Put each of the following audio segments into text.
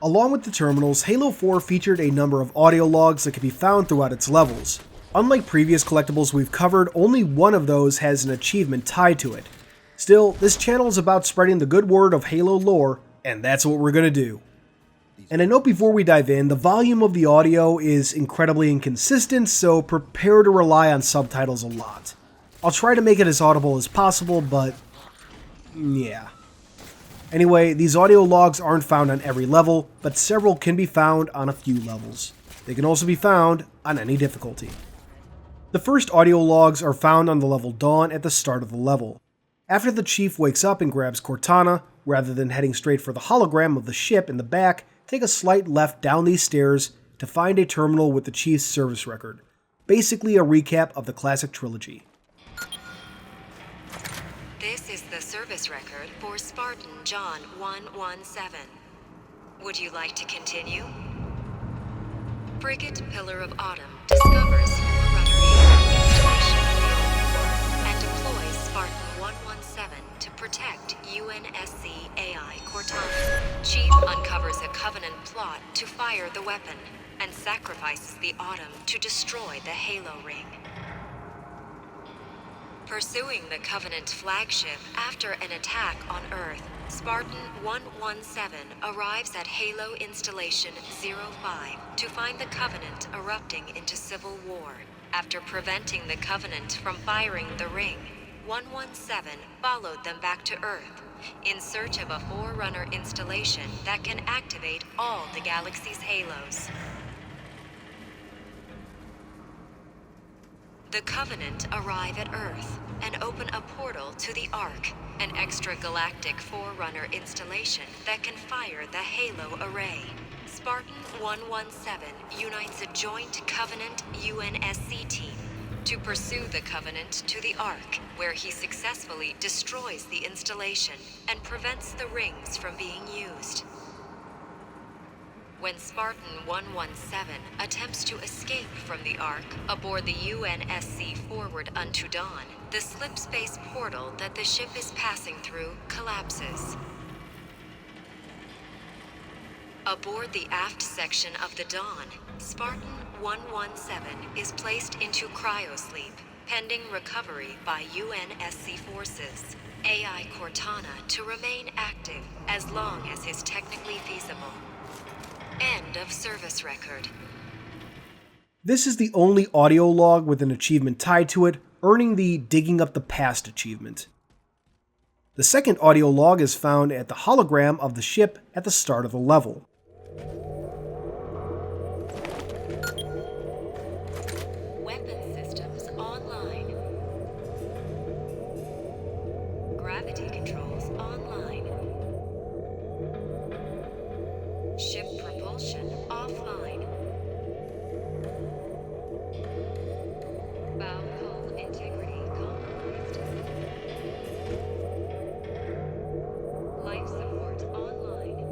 Along with the terminals, Halo 4 featured a number of audio logs that can be found throughout its levels. Unlike previous collectibles we've covered, only one of those has an achievement tied to it. Still, this channel is about spreading the good word of Halo lore, and that's what we're gonna do. And a note before we dive in, the volume of the audio is incredibly inconsistent, so prepare to rely on subtitles a lot. I'll try to make it as audible as possible, but yeah. Anyway, these audio logs aren't found on every level, but several can be found on a few levels. They can also be found on any difficulty. The first audio logs are found on the level Dawn at the start of the level. After the Chief wakes up and grabs Cortana, rather than heading straight for the hologram of the ship in the back, take a slight left down these stairs to find a terminal with the Chief's service record. Basically a recap of the classic trilogy. This is the service record for Spartan John 117. Would you like to continue? Frigate Pillar of Autumn discovers Forerunner installation and deploys Spartan 117 to protect UNSC AI Cortana. Chief uncovers a Covenant plot to fire the weapon and sacrifices the Autumn to destroy the Halo ring. Pursuing the Covenant flagship after an attack on Earth, Spartan 117 arrives at Halo Installation 05 to find the Covenant erupting into civil war. After preventing the Covenant from firing the ring, 117 followed them back to Earth in search of a Forerunner installation that can activate all the galaxy's halos. The Covenant arrive at Earth and open a portal to the Ark, an extragalactic Forerunner installation that can fire the Halo array. Spartan 117 unites a joint Covenant UNSC team to pursue the Covenant to the Ark, where he successfully destroys the installation and prevents the rings from being used. When Spartan 117 attempts to escape from the Ark aboard the UNSC Forward Unto Dawn, the slipspace portal that the ship is passing through collapses. Aboard the aft section of the Dawn, Spartan 117 is placed into cryosleep, pending recovery by UNSC forces. AI Cortana to remain active as long as is technically feasible. End of service record. This is the only audio log with an achievement tied to it, earning the Digging Up the Past achievement. The second audio log is found at the hologram of the ship at the start of the level. Weapon systems online. Gravity controls online. Ship propulsion offline. Bow hull integrity compromised. Life support online.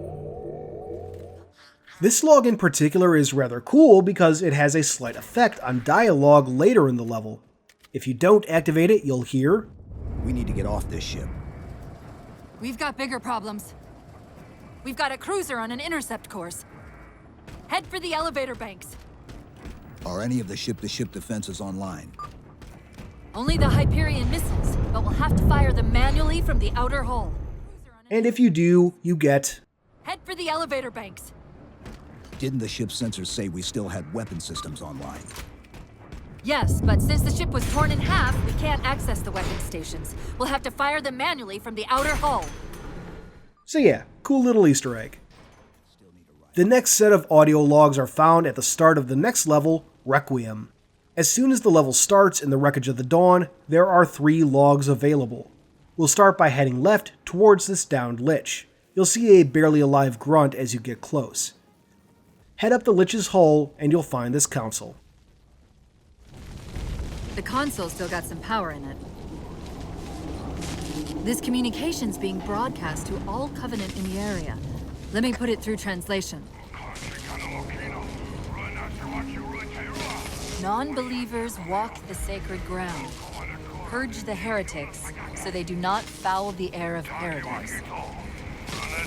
This log in particular is rather cool because it has a slight effect on dialogue later in the level. If you don't activate it, you'll hear, "We need to get off this ship." We've got bigger problems. We've got a cruiser on an intercept course. Head for the elevator banks. Are any of the ship-to-ship defenses online? Only the Hyperion missiles, but we'll have to fire them manually from the outer hull. and if you do, you get... Head for the elevator banks. Didn't the ship's sensors say we still had weapon systems online? Yes, but since the ship was torn in half, we can't access the weapon stations. We'll have to fire them manually from the outer hull. So yeah, cool little Easter egg. The next set of audio logs are found at the start of the next level, Requiem. As soon as the level starts in the wreckage of the Dawn, there are 3 logs available. We'll start by heading left towards this downed Lich. You'll see a barely alive grunt as you get close. Head up the Lich's hull and you'll find this console. The console's still got some power in it. This communication's being broadcast to all Covenant in the area. Let me put it through translation. Non-believers walk the sacred ground. Purge the heretics so they do not foul the air of paradise.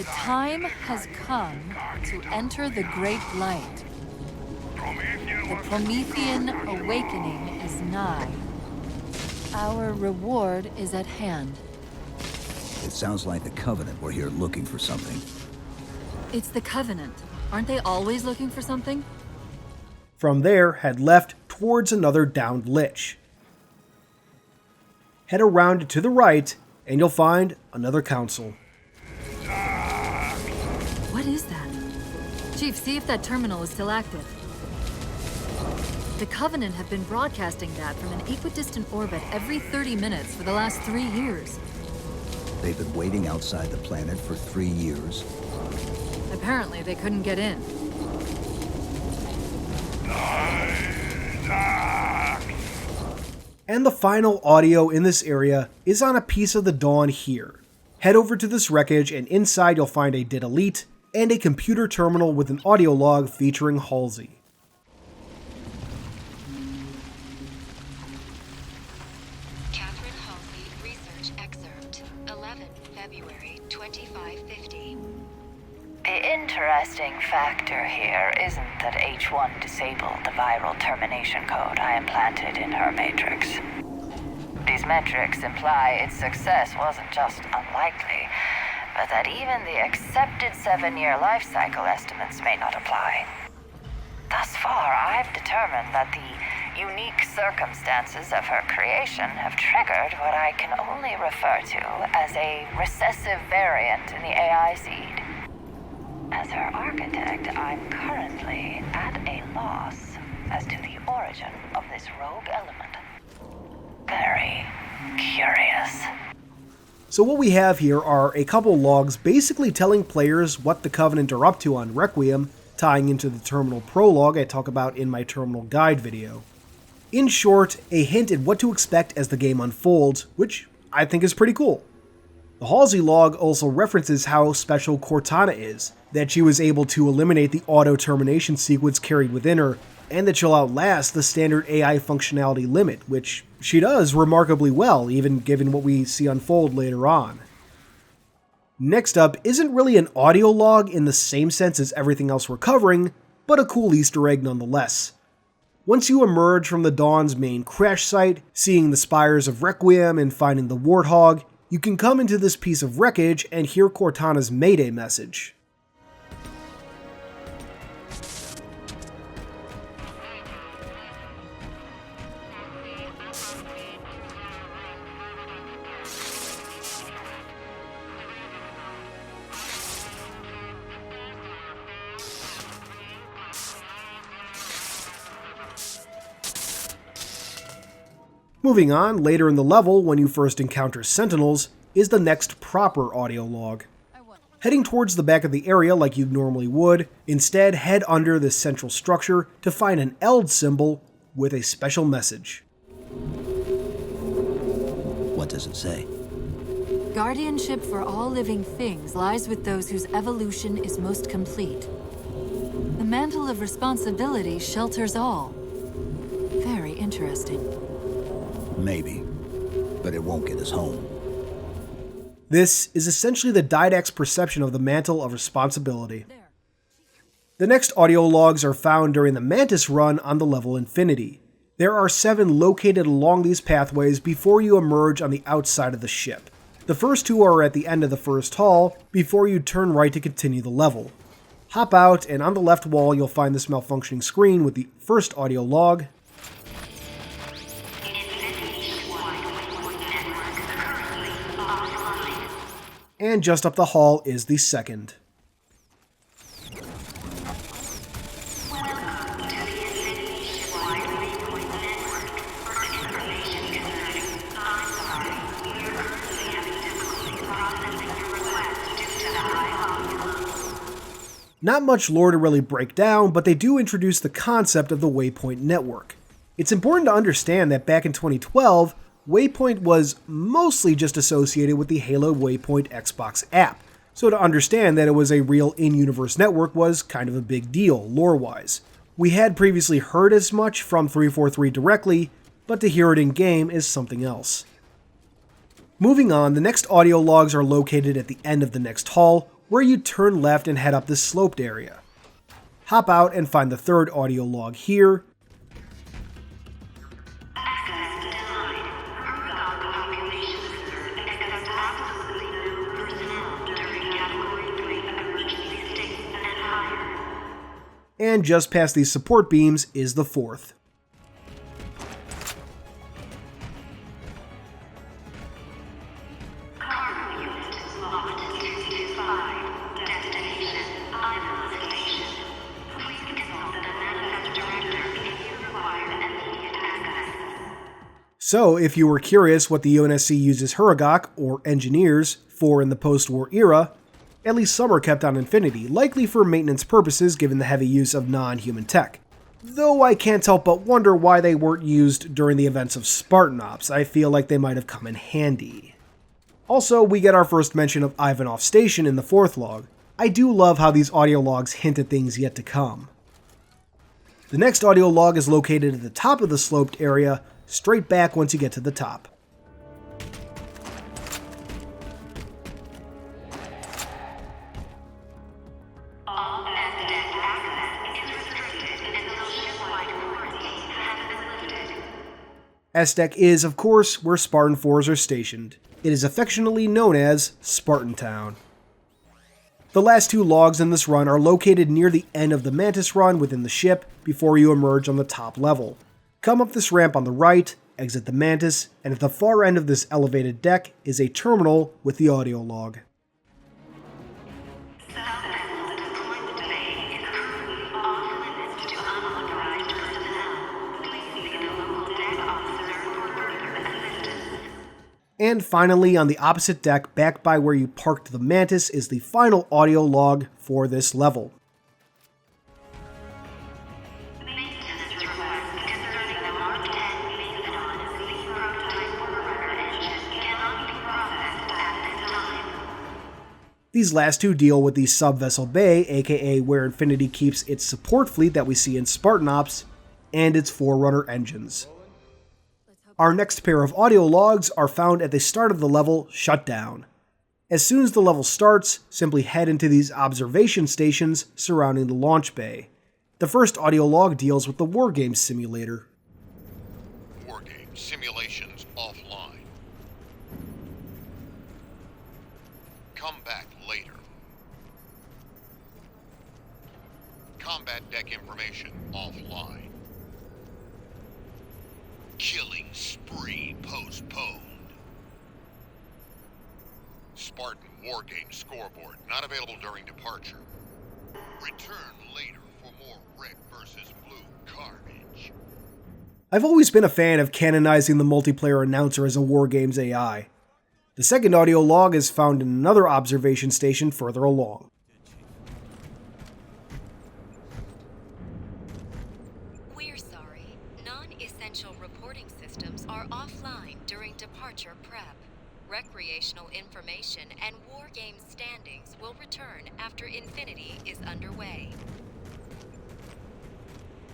The time has come to enter the Great Light. The Promethean awakening is nigh. Our reward is at hand. It sounds like the Covenant were here looking for something. It's the Covenant. Aren't they always looking for something? From there, head left towards another downed Lich. Head around to the right, and you'll find another council. What is that? Chief, see if that terminal is still active. The Covenant have been broadcasting that from an equidistant orbit every 30 minutes for the last 3 years. They've been waiting outside the planet for 3 years. Apparently, they couldn't get in. And the final audio in this area is on a piece of the Dawn here. Head over to this wreckage, and inside you'll find a DID Elite and a computer terminal with an audio log featuring Halsey. Catherine Halsey research excerpt, 11 February 2550. The interesting factor here isn't that H1 disabled the viral termination code I implanted in her matrix. These metrics imply its success wasn't just unlikely, but that even the accepted 7-year life cycle estimates may not apply. Thus far, I've determined that the unique circumstances of her creation have triggered what I can only refer to as a recessive variant in the AI seed. As her architect, I'm currently at a loss as to the origin of this rogue element. Very curious. So what we have here are a couple logs basically telling players what the Covenant are up to on Requiem, tying into the terminal prologue I talk about in my terminal guide video. In short, a hint at what to expect as the game unfolds, which I think is pretty cool. The Halsey log also references how special Cortana is, that she was able to eliminate the auto-termination sequence carried within her, and that she'll outlast the standard AI functionality limit, which she does remarkably well, even given what we see unfold later on. Next up isn't really an audio log in the same sense as everything else we're covering, but a cool Easter egg nonetheless. Once you emerge from the Dawn's main crash site, seeing the spires of Requiem and finding the Warthog, you can come into this piece of wreckage and hear Cortana's Mayday message. Moving on, later in the level, when you first encounter Sentinels, is the next proper audio log. Heading towards the back of the area like you normally would, instead head under this central structure to find an Eld symbol with a special message. What does it say? Guardianship for all living things lies with those whose evolution is most complete. The mantle of responsibility shelters all. Very interesting. Maybe, but it won't get us home. This is essentially the Didact's perception of the mantle of responsibility. The next audio logs are found during the Mantis run on the level Infinity. There are 7 located along these pathways before you emerge on the outside of the ship. The first 2 are at the end of the first hall, before you turn right to continue the level. Hop out, and on the left wall you'll find this malfunctioning screen with the first audio log, and just up the hall is the second. Not much lore to really break down, but they do introduce the concept of the Waypoint network. It's important to understand that back in 2012, Waypoint was mostly just associated with the Halo Waypoint Xbox app, so to understand that it was a real in-universe network was kind of a big deal, lore-wise. We had previously heard as much from 343 directly, but to hear it in-game is something else. Moving on, the next audio logs are located at the end of the next hall, where you turn left and head up this sloped area. Hop out and find the third audio log here. And just past these support beams is the fourth. So, if you were curious what the UNSC uses Huragok, or engineers, for in the post-war era, at least some are kept on Infinity, likely for maintenance purposes given the heavy use of non-human tech. Though I can't help but wonder why they weren't used during the events of Spartan Ops. I feel like they might have come in handy. Also, we get our first mention of Ivanov Station in the fourth log. I do love how these audio logs hint at things yet to come. The next audio log is located at the top of the sloped area, straight back once you get to the top. S-Deck is, of course, where Spartan 4s are stationed. It is affectionately known as Spartan Town. The last two logs in this run are located near the end of the Mantis run within the ship before you emerge on the top level. Come up this ramp on the right, exit the Mantis, and at the far end of this elevated deck is a terminal with the audio log. And finally, on the opposite deck, back by where you parked the Mantis, is the final audio log for this level. These last two deal with the Sub-Vessel Bay, aka where Infinity keeps its support fleet that we see in Spartan Ops, and its Forerunner engines. Our next pair of audio logs are found at the start of the level Shutdown. As soon as the level starts, simply head into these observation stations surrounding the launch bay. The first audio log deals with the Wargames simulator. Wargame simulations offline. Come back later. Combat deck information offline. Killing spree postponed. Spartan Wargame scoreboard not available during departure. Return later for more red versus blue carnage. I've always been a fan of canonizing the multiplayer announcer as a Wargames AI. The second audio log is found in another observation station further along. We're sorry. Non-essential reporting systems are offline during departure prep. Recreational information and Wargame standings will return after Infinity is underway.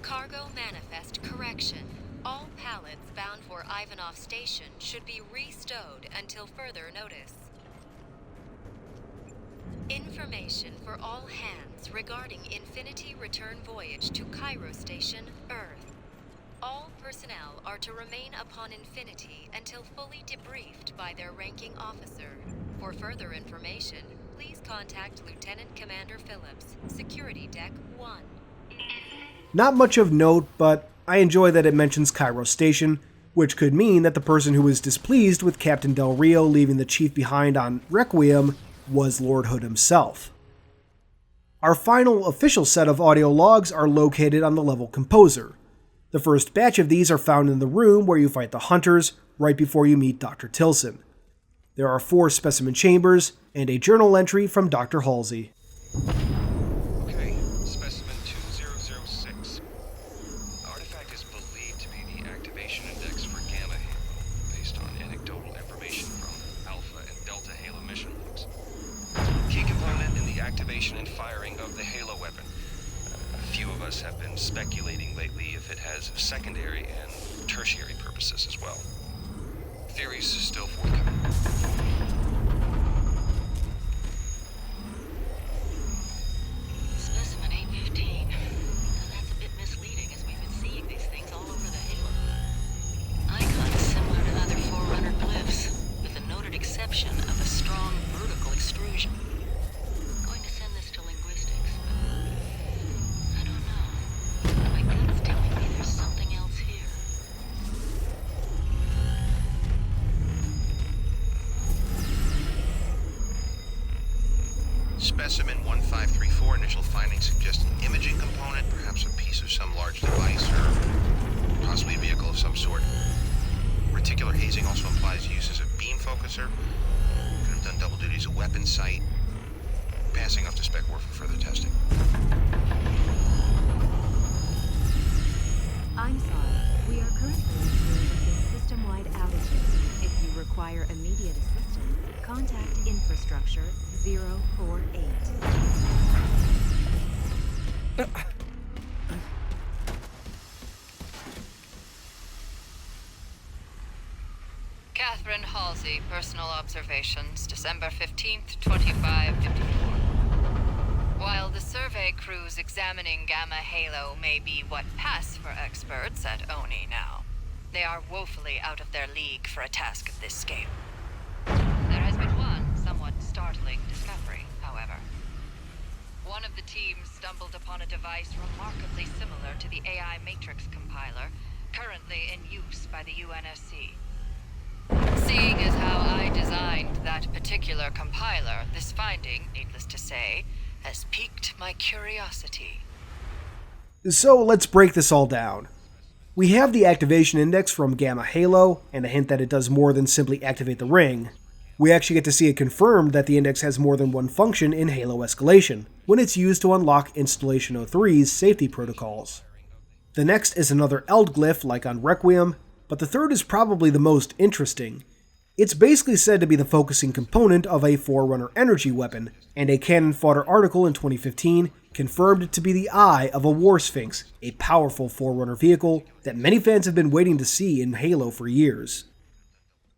Cargo manifest correction. All pallets bound for Ivanov Station should be restowed until further notice. Information for all hands regarding Infinity return voyage to Cairo Station, Earth. All personnel are to remain upon Infinity until fully debriefed by their ranking officer. For further information, please contact Lieutenant Commander Phillips, Security Deck 1. Not much of note, but I enjoy that it mentions Cairo Station, which could mean that the person who was displeased with Captain Del Rio leaving the Chief behind on Requiem was Lord Hood himself. Our final official set of audio logs are located on the level Composer. The first batch of these are found in the room where you fight the Hunters, right before you meet Dr. Tilson. There are 4 specimen chambers, and a journal entry from Dr. Halsey. Okay, specimen 2006. The artifact is believed to be the activation index for Gamma Halo, based on anecdotal information from Alpha and Delta Halo mission logs. Key component in the activation and firing of the Halo weapon. A few of us have been speculating lately if it has secondary and tertiary purposes as well. Theories still forthcoming. Specimen 1534 initial findings suggest an imaging component, perhaps a piece of some large device or possibly a vehicle of some sort. Reticular hazing also implies use as a beam focuser. Could have done double duty as a weapon sight. Passing off to spec war for further testing. I'm sorry. We are currently experiencing system-wide outages. If you require immediate assistance, contact infrastructure 048. Catherine Halsey, personal observations, December 15th, 2554. While the survey crews examining Gamma Halo may be what pass for experts at ONI now, they are woefully out of their league for a task of this scale. There has been one somewhat startling discovery, however. One of the teams stumbled upon a device remarkably similar to the AI Matrix compiler, currently in use by the UNSC. Seeing as how I designed that particular compiler, this finding, needless to say, has piqued my curiosity. So let's break this all down. We have the activation index from Gamma Halo, and a hint that it does more than simply activate the ring. We actually get to see it confirmed that the index has more than one function in Halo Escalation, when it's used to unlock Installation 03's safety protocols. The next is another Eld glyph like on Requiem, but the third is probably the most interesting. It's basically said to be the focusing component of a Forerunner energy weapon, and a Canon fodder article in 2015 confirmed it to be the eye of a War Sphinx, a powerful Forerunner vehicle that many fans have been waiting to see in Halo for years.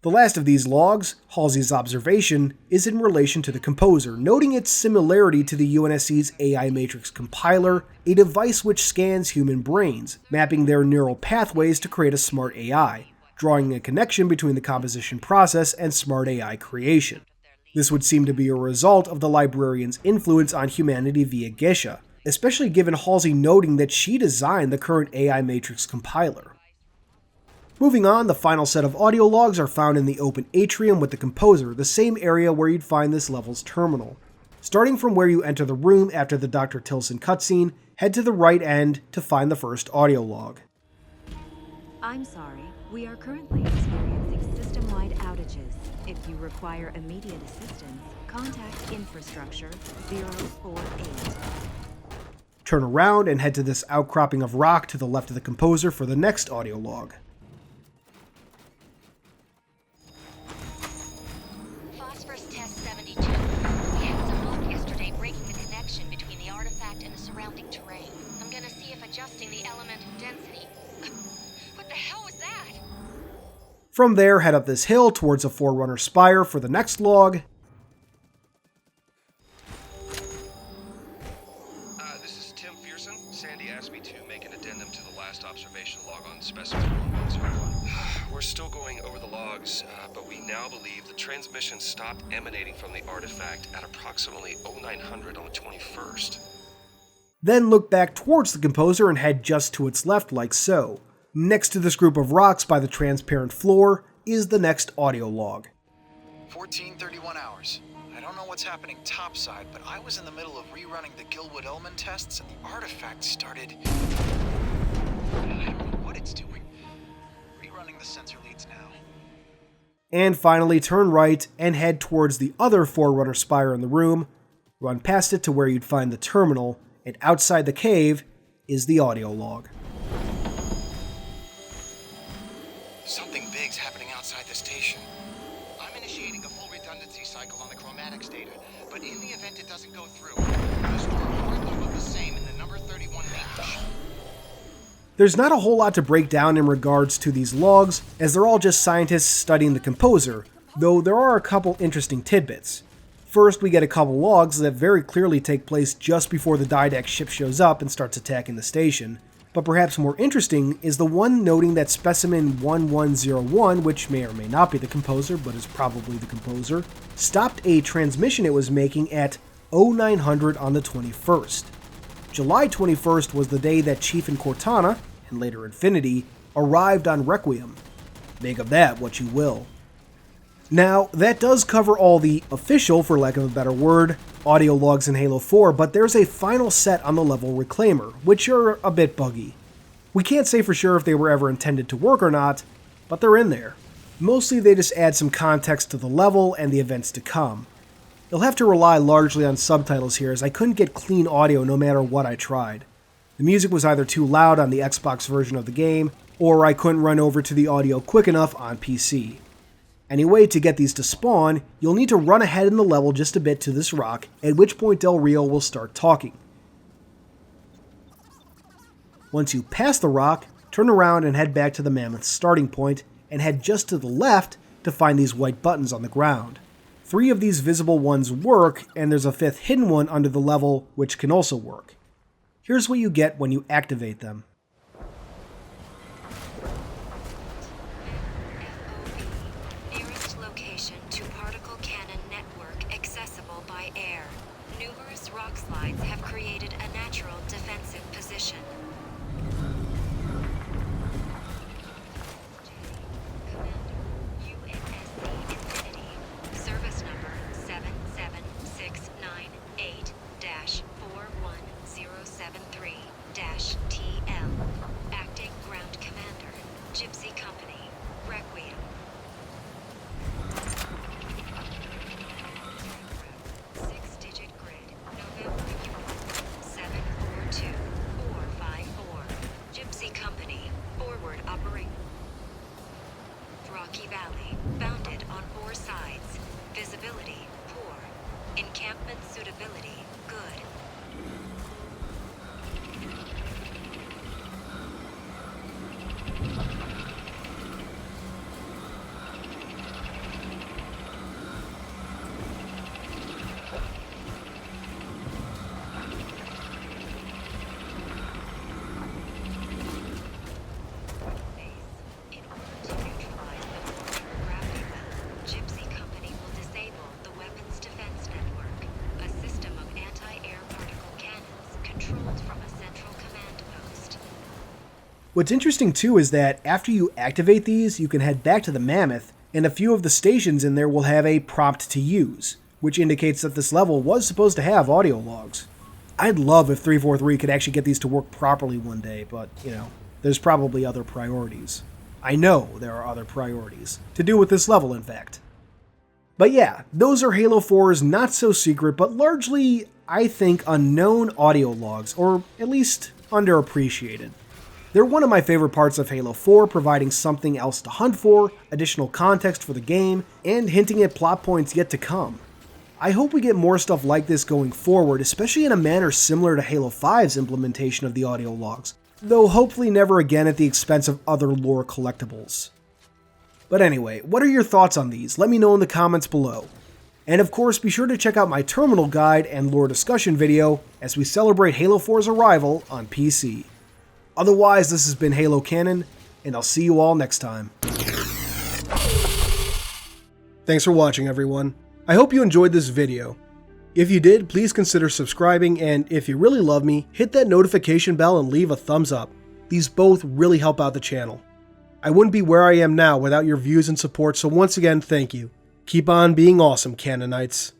The last of these logs, Halsey's observation, is in relation to the Composer, noting its similarity to the UNSC's AI Matrix compiler, a device which scans human brains, mapping their neural pathways to create a smart AI, drawing a connection between the composition process and smart AI creation. This would seem to be a result of the librarian's influence on humanity via Geshe, especially given Halsey noting that she designed the current AI Matrix compiler. Moving on, the final set of audio logs are found in the open Atrium with the Composer, the same area where you'd find this level's terminal. Starting from where you enter the room after the Dr. Tilson cutscene, head to the right end to find the first audio log. I'm sorry. We are currently experiencing system-wide outages. If you require immediate assistance, contact infrastructure 048. Turn around and head to this outcropping of rock to the left of the Composer for the next audio log. Phosphorus test 72. We had some luck yesterday breaking the connection between the artifact and the surrounding terrain. I'm gonna see if adjusting the element density... What the hell was that? From there, head up this hill towards a Forerunner spire for the next log. This is Tim Fearson. Sandy asked me to make an addendum to the last observation log on Specimen 1101. We're still going over the logs, but we now believe the transmission stopped emanating from the artifact at approximately 0900 on the 21st. Then look back towards the Composer and head just to its left like so. Next to this group of rocks by the transparent floor is the next audio log. 14:31 hours. I don't know what's happening topside, but I was in the middle of rerunning the Gilwood-Ullman tests and the artifact started... I don't know what it's doing. Rerunning the sensor leads now. And finally, turn right and head towards the other Forerunner spire in the room, run past it to where you'd find the terminal, and outside the cave is the audio log. Something big's happening outside the station. I'm initiating a full redundancy cycle on the chromatics data, but in the event it doesn't go through, the store hardly look the same in the number 31 range. There's not a whole lot to break down in regards to these logs, as they're all just scientists studying the Composer, though there are a couple interesting tidbits. First, we get a couple logs that very clearly take place just before the Didact ship shows up and starts attacking the station. But perhaps more interesting is the one noting that Specimen 1101, which may or may not be the Composer, but is probably the Composer, stopped a transmission it was making at 0900 on the 21st. July 21st was the day that Chief and Cortana, and later Infinity, arrived on Requiem. Make of that what you will. Now, that does cover all the official, for lack of a better word, audio logs in Halo 4, but there's a final set on the level Reclaimer, which are a bit buggy. We can't say for sure if they were ever intended to work or not, but they're in there. Mostly they just add some context to the level and the events to come. You'll have to rely largely on subtitles here, as I couldn't get clean audio no matter what I tried. The music was either too loud on the Xbox version of the game, or I couldn't run over to the audio quick enough on PC. Anyway, to get these to spawn, you'll need to run ahead in the level just a bit to this rock, at which point Del Rio will start talking. Once you pass the rock, turn around and head back to the Mammoth's starting point, and head just to the left to find these white buttons on the ground. 3 of these visible ones work, and there's a 5th hidden one under the level which can also work. Here's what you get when you activate them. Nearest location to particle cannon network accessible by air. Numerous rock slides have created a natural defensive position. Service number 77698-41073-TL. Acting Ground Commander, Gypsy Company, Requiem. Six-digit grid, November 742454. Gypsy Company, forward operating. Rocky Valley, bounded on 4 sides. Visibility, poor. Encampment suitability, good. In order to neutralize the mortar gravity well, Gypsy Company will disable the Weapons Defense Network, a system of anti-air particle cannons controlled from a central command post. What's interesting too is that after you activate these, you can head back to the Mammoth, and a few of the stations in there will have a prompt to use, which indicates that this level was supposed to have audio logs. I'd love if 343 could actually get these to work properly one day, but, there's probably other priorities. I know there are other priorities. To do with this level, in fact. But yeah, those are Halo 4's not so secret, but largely, I think, unknown audio logs, or at least underappreciated. They're one of my favorite parts of Halo 4, providing something else to hunt for, additional context for the game, and hinting at plot points yet to come. I hope we get more stuff like this going forward, especially in a manner similar to Halo 5's implementation of the audio logs, though hopefully never again at the expense of other lore collectibles. But anyway, what are your thoughts on these? Let me know in the comments below. And of course, be sure to check out my terminal guide and lore discussion video as we celebrate Halo 4's arrival on PC. Otherwise, this has been Halo Canon, and I'll see you all next time. Thanks for watching, everyone. I hope you enjoyed this video. If you did, please consider subscribing, and if you really love me, hit that notification bell and leave a thumbs up. These both really help out the channel. I wouldn't be where I am now without your views and support, so once again, thank you. Keep on being awesome, Canonites.